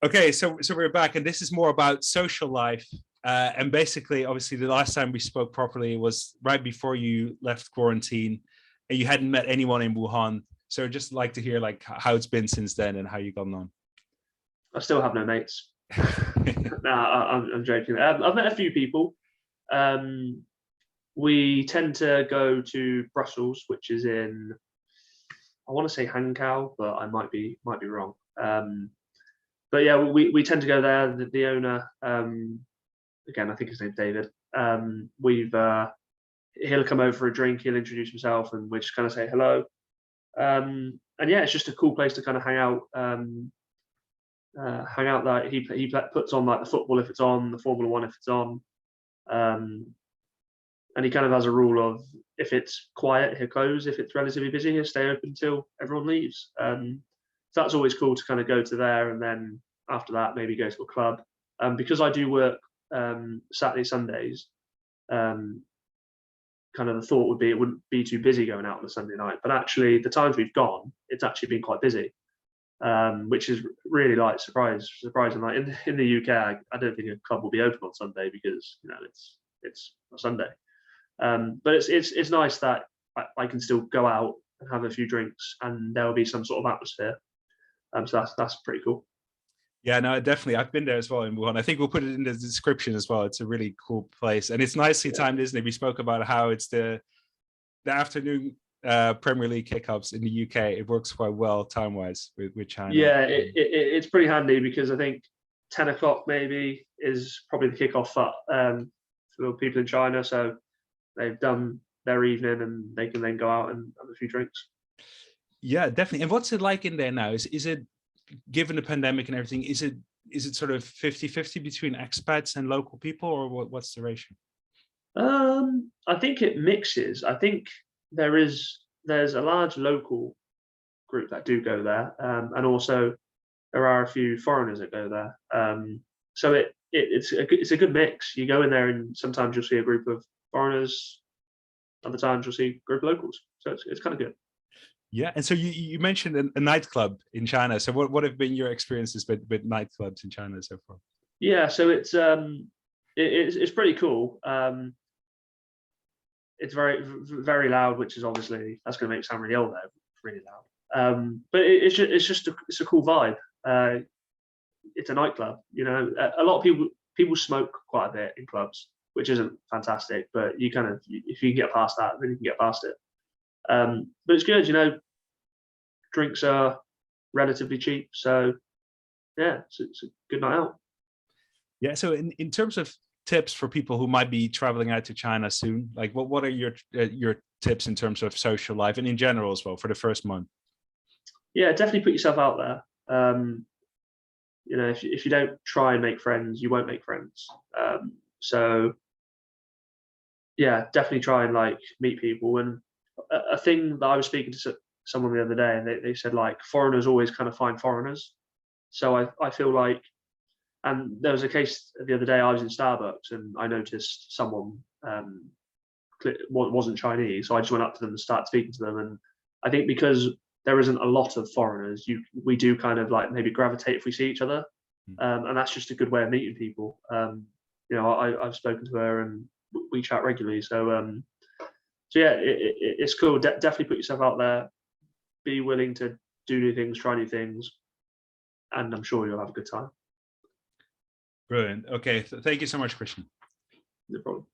Okay, so we're back, and this is more about social life. And basically, obviously, the last time we spoke properly was right before you left quarantine, and you hadn't met anyone in Wuhan. So I'd just like to hear like how it's been since then and how you gotten on. I still have no mates. No, I'm joking. I've met a few people. We tend to go to Brussels, which is in, I want to say Hankow, but I might be wrong. But yeah, we tend to go there. The owner, again, I think his name's David. He'll come over for a drink. He'll introduce himself, and we just kind of say hello. And yeah, it's just a cool place to kind of hang out. Like he puts on like the football if it's on, the Formula One if it's on, and he kind of has a rule of if it's quiet he'll close, if it's relatively busy he'll stay open until everyone leaves. So that's always cool to kind of go to there, and then after that maybe go to a club. Because I do work Saturday Sundays, kind of the thought would be it wouldn't be too busy going out on a Sunday night, but actually the times we've gone it's actually been quite busy. Which is really like surprising. Like in the UK, I don't think a club will be open on Sunday because it's a Sunday. But it's nice that I can still go out and have a few drinks, and there will be some sort of atmosphere. So that's pretty cool. Yeah, no, definitely. I've been there as well in Wuhan. I think we'll put it in the description as well. It's a really cool place, and it's nicely timed, isn't it? We spoke about how it's the afternoon Premier League kickoffs in the UK. It works quite well time-wise with China. Yeah, it's pretty handy because I think 10 o'clock maybe is probably the kickoff for people in China. So they've done their evening and they can then go out and have a few drinks. Yeah, definitely. And what's it like in there now? Is it, given the pandemic and everything, is it sort of 50-50 between expats and local people, or what's the ratio? I think it mixes. I think there's a large local group that do go there, and also there are a few foreigners that go there. So it's a good mix. You go in there and sometimes you'll see a group of foreigners, other times you'll see a group of locals. So it's kind of good. Yeah, and so you mentioned a nightclub in China. So what have been your experiences with nightclubs in China so far? Yeah, so it's pretty cool. It's very loud, which is obviously that's going to make it sound really old though. It's really loud. But it's a cool vibe. It's a nightclub, you know. A lot of people smoke quite a bit in clubs, which isn't fantastic. But you kind of, if you can get past that, then you can get past it. But it's good, you know. Drinks are relatively cheap, so yeah, it's a good night out. Yeah. So in terms of tips for people who might be traveling out to China soon, like what are your tips in terms of social life and in general as well for the first month? Yeah, definitely put yourself out there. You know, if you don't try and make friends, you won't make friends. So yeah, definitely try and like meet people. And a thing that I was speaking to someone the other day, and they said like foreigners always kind of find foreigners. So I feel like, and there was a case the other day. I was in Starbucks and I noticed someone wasn't Chinese, so I just went up to them and started speaking to them. And I think because there isn't a lot of foreigners, we do kind of like maybe gravitate if we see each other, and that's just a good way of meeting people. You know, I've spoken to her and we chat regularly, so yeah, it's cool. Definitely put yourself out there, be willing to do new things, try new things, and I'm sure you'll have a good time. Brilliant. Okay, thank you so much, Christian. No problem.